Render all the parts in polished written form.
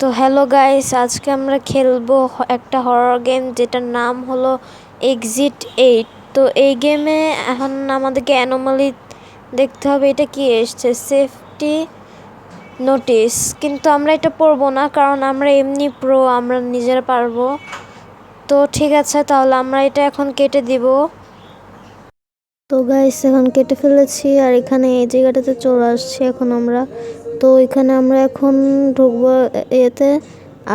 তো hello guys, আজকে আমরা খেলবো একটা হরর গেম যেটার নাম হলো এক্সিট 8। তো এই গেমে এখন আমাদেরকে অ্যানোমালি দেখতে হবে। এটা কি এসছে, সেফটি নোটিস, কিন্তু আমরা এটা পড়বো না কারণ আমরা এমনি প্রো, আমরা নিজেরা পারবো। তো ঠিক আছে, তাহলে আমরা এটা এখন কেটে দিব। তো গাইস এখন কেটে ফেলেছি আর এখানে এই জায়গাটাতে চলে আসছি এখন আমরা। তো এখানে আমরা এখন ঢুকবো এতে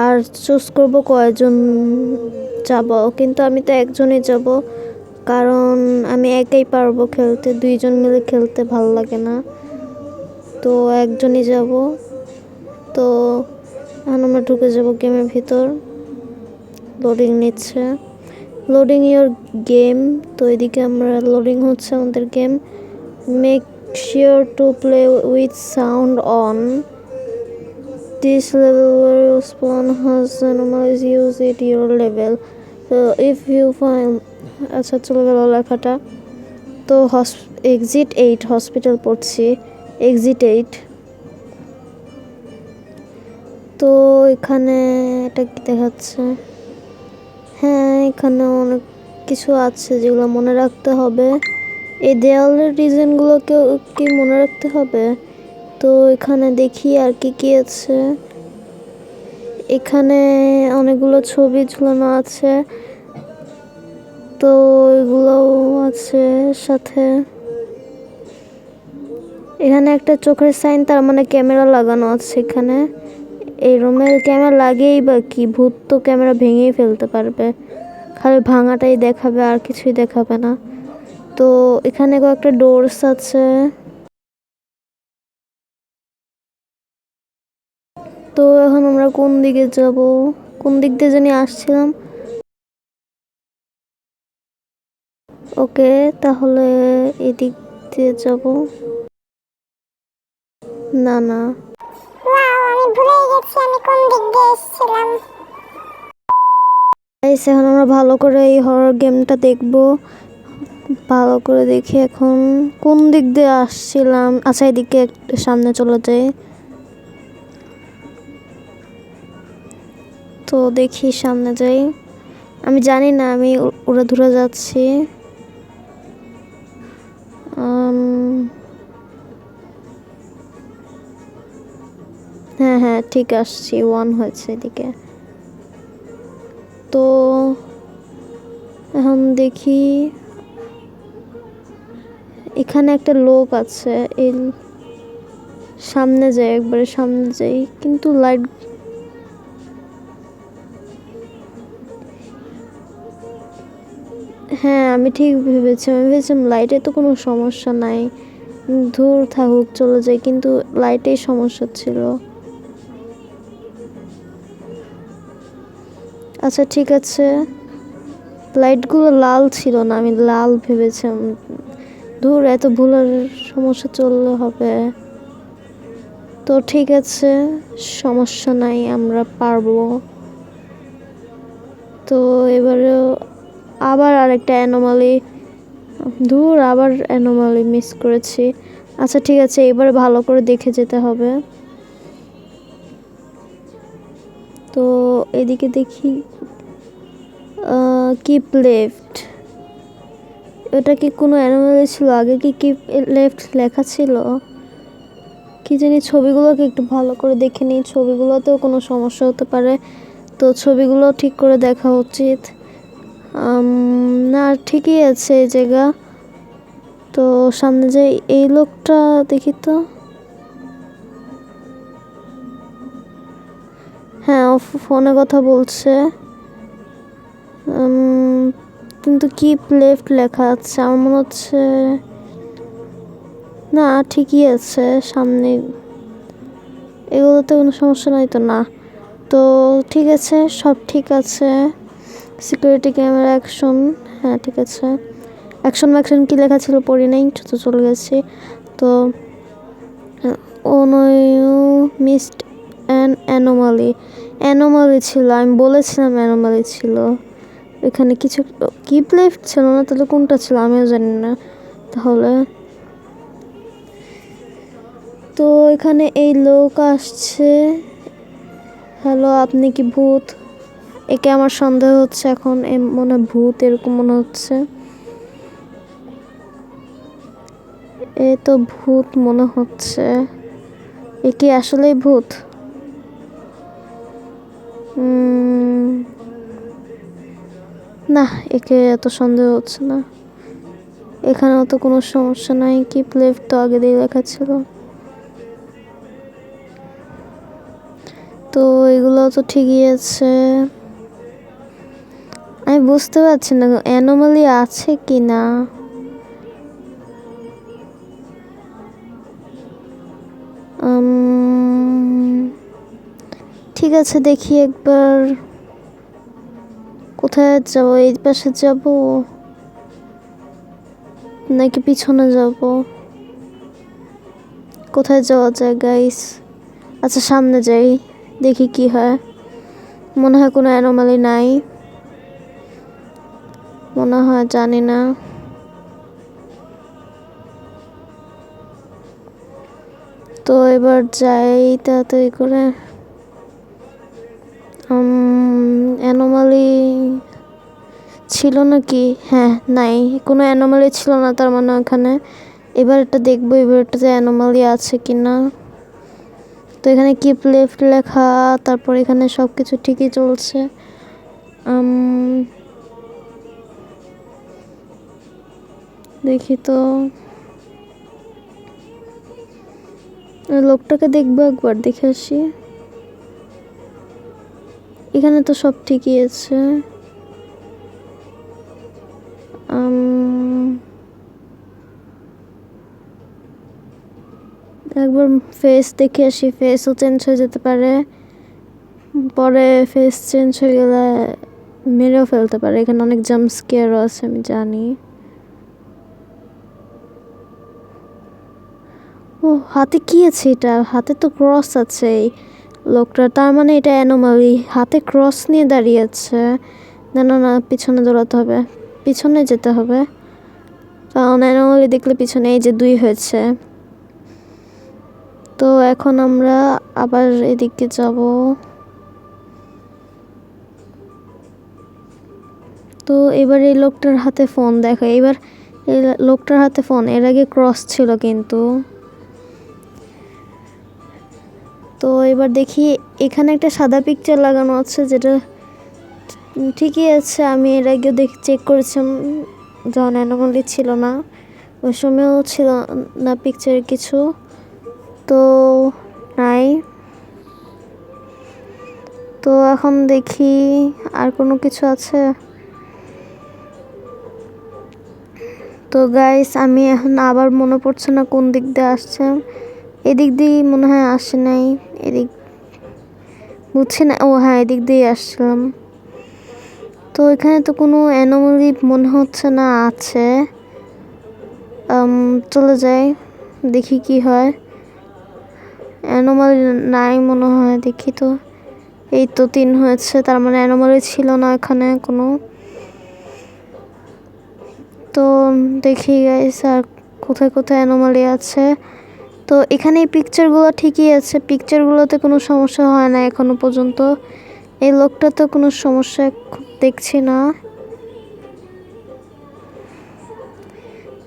আর চুজ করব কয়জন যাব, কিন্তু আমি তো একজনই যাব কারণ আমি একাই পারবো খেলতে, দুইজন মিলে খেলতে ভালো লাগে না, তো একজনই যাব। তো এখন আমরা ঢুকে যাব গেমের ভিতর। লোডিং নিচ্ছে, লোডিং ইউর গেম। তো এদিকে আমরা লোডিং হচ্ছে আমাদের game. Make sure to play with sound on. This level where spawn has anomalies, use it your level. So if you find আচ্ছা চলে গেল লেখাটা। তো এক্সিট 8 হসপিটাল পড়ছি, এক্সিট 8। তো এখানে এটা কি দেখাচ্ছে? হ্যাঁ, এখানে অনেক কিছু আছে যেগুলো মনে রাখতে হবে। এই দেওয়ালের ডিজাইনগুলোকেও কি মনে রাখতে হবে? তো এখানে দেখি আর কি কি আছে। এখানে অনেকগুলো ছবি ঝুলানো আছে, তো এগুলোও আছে সাথে। এখানে একটা চোখের সাইন, তার মানে ক্যামেরা লাগানো আছে এখানে। এই রুমের ক্যামেরা লাগেই বা কি, ভূত তো ক্যামেরা ভেঙেই ফেলতে পারবে, খালি ভাঙাটাই দেখাবে আর কিছুই দেখাবে না। তো এখানে কয়েকটা ডোরস আছে। তো এখন আমরা কোন দিকে যাব? কোন দিক দিয়ে জানি আসছিলাম। ওকে, তাহলে এদিক দিয়ে যাব। না না, আমি ভুলেই গেছি আমি কোন দিক দিয়ে এসেছিলাম। এখন আমরা ভালো করে এই হরর গেমটা দেখব। ভালো করে দেখি এখন কোন দিক দিয়ে আসছিলাম। আচ্ছা, এদিকে সামনে চলে যাই। তো দেখি সামনে যাই। আমি জানি না, আমি উড়াধুরা যাচ্ছি। হ্যাঁ হ্যাঁ, ঠিক আসছি, 1 হয়েছে এদিকে। তো এখন দেখি এখানে একটা লোক আছে। এই সামনে যাই, একবারে সামনে যাই, কিন্তু লাইট। হ্যাঁ, আমি ঠিক ভেবেছিলাম, লাইটে তো কোনো সমস্যা নাই, দূর থাকুক চলে যায়, কিন্তু লাইটেই সমস্যা ছিল। আচ্ছা ঠিক আছে, লাইটগুলো লাল ছিল না, আমি লাল ভেবেছিলাম। দূর, এত ভুলের সমস্যা চললে হবে? তো ঠিক আছে, সমস্যা নাই, আমরা পারবো। তো এবারে আবার আরেকটা অ্যানোমালি, দূর, আবার অ্যানোমালি মিস করেছি। আচ্ছা ঠিক আছে, এবারে ভালো করে দেখে যেতে হবে। তো এদিকে দেখি, কিপ লেফট। এটা কি কোনো অ্যানোমালি ছিল আগে? কি কিপ লেফট লেখা ছিল? কি জানি, ছবিগুলোকে একটু ভালো করে দেখে নিই, ছবিগুলোতেও কোনো সমস্যা হতে পারে, তো ছবিগুলো ঠিক করে দেখা উচিত। না, ঠিকই আছে এই জায়গা। তো সামনে যাই, এই লোকটা দেখি তো। হ্যাঁ, ও ফোনে কথা বলছে, কিন্তু কিপ লেফট লেখা আছে, আমার মনে হচ্ছে। না, ঠিকই আছে, সামনে এগুলোতে কোনো সমস্যা নাই তো? না, তো ঠিক আছে, সব ঠিক আছে। সিকিউরিটি ক্যামেরা অ্যাকশন, হ্যাঁ ঠিক আছে। অ্যাকশন ম্যাকশন কী লেখা ছিল পড়ি নাই, তো চলে গেছি। তো ও নয়, মিসড অ্যান অ্যানোমালি ছিল, আমি বলেছিলাম অ্যানোমালি ছিল। এখানে কিছু কিপ লেফট ছিল না, তাহলে কোনটা ছিল আমিও জানি না তাহলে। তো এখানে এই লোক আসছে, হ্যালো, আপনি কি ভূত? একে আমার সন্দেহ হচ্ছে এখন, মনে হয় ভূত এরকম মনে হচ্ছে। এ তো ভূত মনে হচ্ছে। এ কি আসলেই ভূত? না, একে এত সন্দেহ হচ্ছে না। এখানেও তো কোনো সমস্যা নাই, কিপ লেফট তো আগে দিয়ে লেখা ছিল। তো এগুলো তো ঠিকই আছে। আমি বুঝতে পারছি না অ্যানোমালি আছে কি না। ঠিক আছে, দেখি একবার কোথায় যাব। এই পাশে যাব নাকি পিছনে যাব? কোথায় যাওয়া যায় গাইস? আচ্ছা, সামনে যাই, দেখি কি হয়। মনে হয় কোনো অ্যানোমালি নাই, মনে হয়, জানি না। তো এবার যাই তাড়াতাড়ি করে। অ্যানোমালি ছিল নাকি? হ্যাঁ, নাই, কোনো অ্যানোমালি ছিল না তার মানে ওখানে। এবার এটা দেখবো, এবার এটাতে অ্যানোমালি আছে কি না। তো এখানে কিপ লেফট লেখা, তারপর এখানে সব কিছু ঠিকই চলছে। দেখি তো, লোকটাকে দেখবো একবার, দেখে আসি। এখানে তো সব ঠিকই আছে। একবার ফেস দেখে আসি, ফেসও চেঞ্জ হয়ে যেতে পারে। পরে ফেস চেঞ্জ হয়ে গেলে মেরেও ফেলতে পারে। এখানে অনেক জাম্প স্কেয়ারও আছে, আমি জানি। ও, হাতে কি আছে এটা? হাতে তো ক্রস আছে এই লোকটার, তার মানে এটা অ্যানোমালি। হাতে ক্রস নিয়ে দাঁড়িয়ে আছে। না না না, পিছনে দৌড়াতে হবে, পিছনে যেতে হবে, কারণ অ্যানোমালি দেখলে পিছনে। এই যে 2 হয়েছে। তো এখন আমরা আবার এদিকে যাব। তো এবার এই লোকটার হাতে ফোন দেখো, এবার এই লোকটার হাতে ফোন, এর আগে ক্রস ছিল কিন্তু। তো এবার দেখি, এখানে একটা সাদা পিকচার লাগানো আছে, যেটা ঠিকই আছে। আমি এর আগেও চেক করেছিলাম যখন অ্যানোমালি ছিল না, ওই সময়ও ছিল না পিকচারে কিছু। তো নাই। তো এখন দেখি আর কোনো কিছু আছে। তো গাইস, আমি এখন আবার মনে পড়ছে না কোন দিক দিয়ে আসছে। এদিক দিয়ে মনে হয় আসে নাই, এদিক বুঝছি না। ও হ্যাঁ, এদিক দিয়ে আসছিলাম। তো এখানে তো কোনো অ্যানোমালি মনে হচ্ছে না আছে। চলে যাই, দেখি কি হয়। অ্যানোমালি নাই মনে হয়, দেখি তো। এই তো 3 হয়েছে, তার মানে অ্যানোমালি ছিল না এখানে কোনো। তো দেখি গাইস আর কোথায় কোথায় অ্যানোমালি আছে। তো এখানে এই পিকচারগুলো ঠিকই আছে, পিকচারগুলোতে কোনো সমস্যা হয় না এখনো পর্যন্ত। এই লোকটা তো কোনো সমস্যা দেখছি না।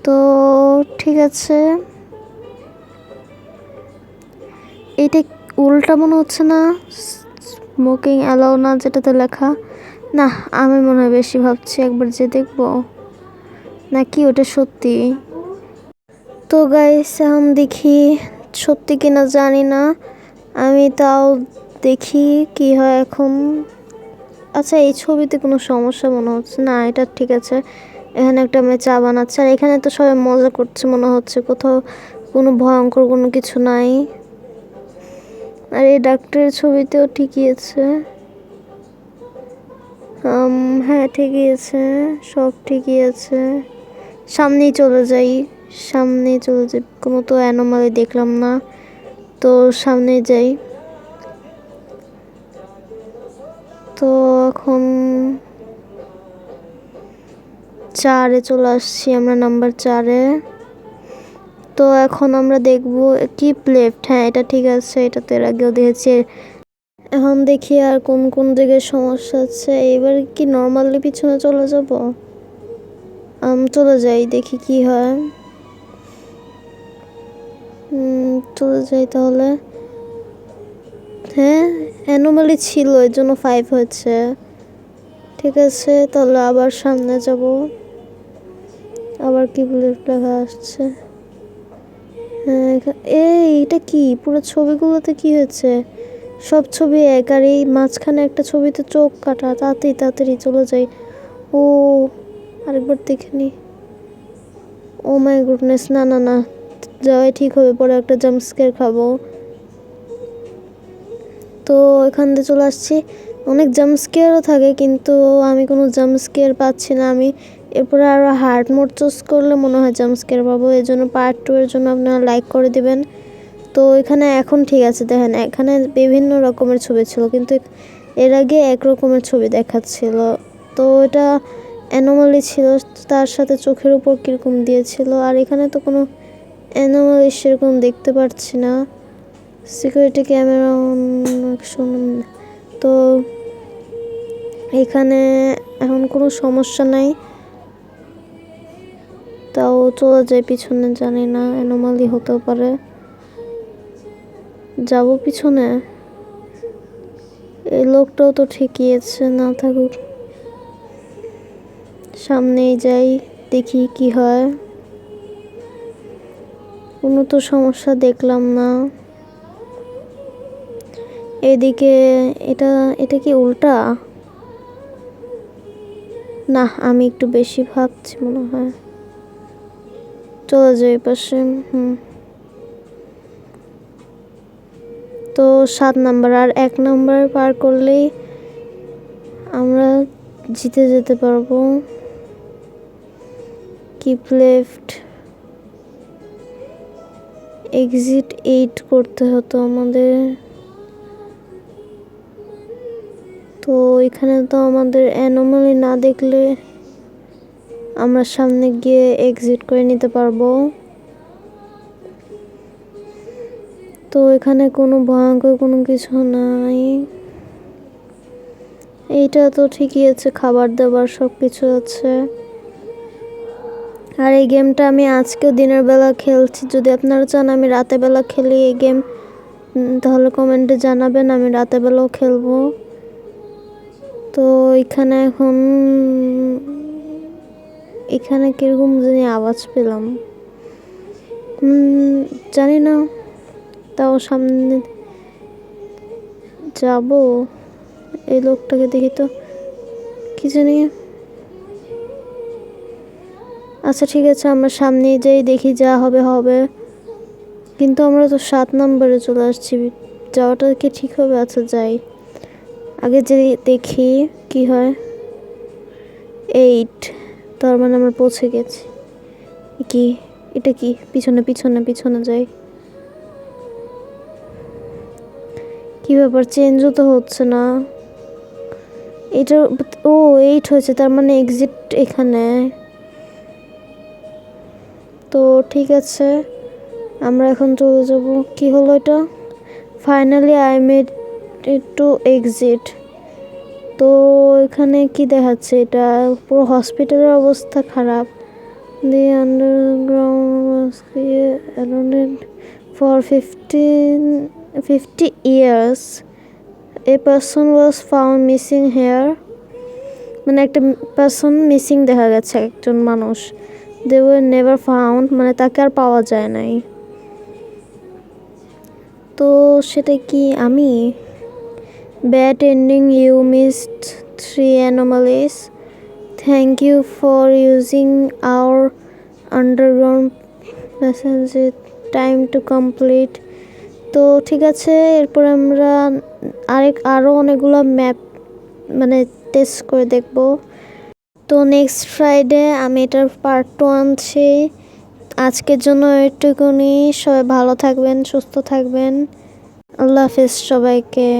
তো ঠিক আছে, এইটা উল্টা মনে হচ্ছে না? স্মোকিং অ্যালাউ না যেটাতে লেখা। না, আমি মনে হয় বেশি ভাবছি, একবার যে দেখবো নাকি ওটা সত্যি। তো গাইস, এখন দেখি সত্যি কিনা জানি না, আমি তাও দেখি কি হয় এখন। আচ্ছা, এই ছবিতে কোনো সমস্যা মনে হচ্ছে না, এটা ঠিক আছে। এখানে একটা মেয়ে চা বানাচ্ছে, আর এখানে তো সবাই মজা করছে মনে হচ্ছে, কোথাও কোনো ভয়ঙ্কর কোনো কিছু নাই। আর এই ডাক্তারের ছবিতেও ঠিকই আছে। হ্যাঁ, ঠিকই আছে, সব ঠিকই আছে। সামনেই চলে যাই, সামনে চলে যাই, কোনো তো অ্যানোমালি দেখলাম না, তো সামনে যাই। তো এখন 4-এ চলে আসছি আমরা, নাম্বার 4-এ। তো এখন আমরা দেখব কিপ লেফট। হ্যাঁ, এটা ঠিক আছে, এটা তো এর আগেও দিয়েছে। এখন দেখি আর কোন কোন জায়গায় সমস্যা আছে। এবার কি নর্মালি পিছনে চলে যাব? চলে যাই, দেখি কি হয়। চলে যাই তাহলে। হ্যাঁ, অ্যানোমালি ছিল, এর জন্য 5 হয়েছে। ঠিক আছে, তাহলে আবার সামনে যাব। আবার কি লেখা আসছে? হ্যাঁ, এটা কি? পুরো ছবিগুলোতে কি হয়েছে? সব ছবি এক, আর এই মাঝখানে একটা ছবিতে চোখ কাটা। তাড়াতাড়ি তাড়াতাড়ি চলে যাই। ও, আরেকবার দেখে নি। ও মাই গুডনেস, না না না, যাওয়াই ঠিক হবে, পরে একটা জাম্প স্কেয়ার খাবো। তো এখান থেকে চলে আসছি। অনেক জাম্প স্কেয়ারও থাকে, কিন্তু আমি কোনো জাম্প স্কেয়ার পাচ্ছি না। আমি এরপরে আরও হার্ড মোড চুজ করলে মনে হয় জাম্প স্কেয়ার পাবো। এই জন্য পার্ট 2 এর জন্য আপনারা লাইক করে দিবেন। তো এখানে এখন ঠিক আছে, দেখেন এখানে বিভিন্ন রকমের ছবি ছিল, কিন্তু এর আগে এক রকমের ছবি দেখাচ্ছিল। তো এটা অ্যানোমালি ছিল, তার সাথে চোখের উপর কীরকম দিয়েছিল। আর এখানে তো কোনো অ্যানোমালি সেরকম দেখতে পাচ্ছি না। Security camera action. তো এখানে এখন কোনো সমস্যা নাই, তাও চলে যায় পিছনে। জানি না, অ্যানোমালি হতেও পারে। যাব পিছনে। এই লোকটাও তো ঠিকই আছে, না থাকুক, সামনেই যাই, দেখি কি হয়। কোনো তো সমস্যা দেখলাম না। এদিকে এটা এটা কি উল্টা? না, আমি একটু বেশি ভাবছি মনে হয়। চলে যাই পাশে। তো 7 নাম্বার আর 1 নাম্বার পার করলেই আমরা জিতে যেতে পারবো। কিপ লেফট, এক্সিট 8 করতে হতো আমাদের। তো এখানে তো আমাদের অ্যানোমালি না দেখলে আমরা সামনে গিয়ে এক্সিট করে নিতে পারবো। তো এখানে কোনো ভয়ঙ্কর কোনো কিছু নাই। এইটা তো ঠিকই আছে, খাবার দাবার সব কিছু আছে। আর এই গেমটা আমি আজকেও দিনের বেলা খেলছি। যদি আপনারা চান আমি রাতের বেলা খেলি এই গেম, তাহলে কমেন্টে জানাবেন, আমি রাতের বেলাও খেলবো। তো এখানে এখন এখানে কিরকম জানি আওয়াজ পেলাম, জানি না। তাও সামনে যাব। এই লোকটাকে দেখি তো, কি জানি। আচ্ছা ঠিক আছে, আমরা সামনেই যাই, দেখি যা হবে হবে। কিন্তু আমরা তো 7 নম্বরে চলে আসছি, যাওয়াটা কি ঠিক হবে? আচ্ছা যাই, আগে যে দেখি কি হয়। 8, তার মানে আমরা পৌঁছে গেছি। কি এটা? কি পিছনে পিছনে পিছনে যাই? কি ব্যাপার, চেঞ্জও তো হচ্ছে না এটা। ও 8 হয়েছে, তার মানে এক্সিট এখানে। তো ঠিক আছে, আমরা এখন চলে যাব। কি হলো এটা? Finally I made it to exit. তো এখানে কি দেখাচ্ছে? এটা পুরো হসপিটালের অবস্থা খারাপ। The underground for 50 years a person was found missing here। মানে একটা পারসন মিসিং দেখা গেছে, একজন মানুষ। দে ওয়ার নেভার ফাউন্ড, মানে তাকে আর পাওয়া যায় নাই। তো সেটা কি আমি? Bad ending, you missed 3 anomalies, thank you for using our underground passage, time to complete. তো ঠিক আছে, এরপর আমরা আরও অনেকগুলো ম্যাপ মানে টেস্ট করে দেখব। তো নেক্সট ফ্রাইডে আমি এটার পার্ট 2 আনছি। আজকের জন্য এটুকুনি। সবাই ভালো থাকবেন, সুস্থ থাকবেন। আল্লাহ হাফেজ সবাইকে।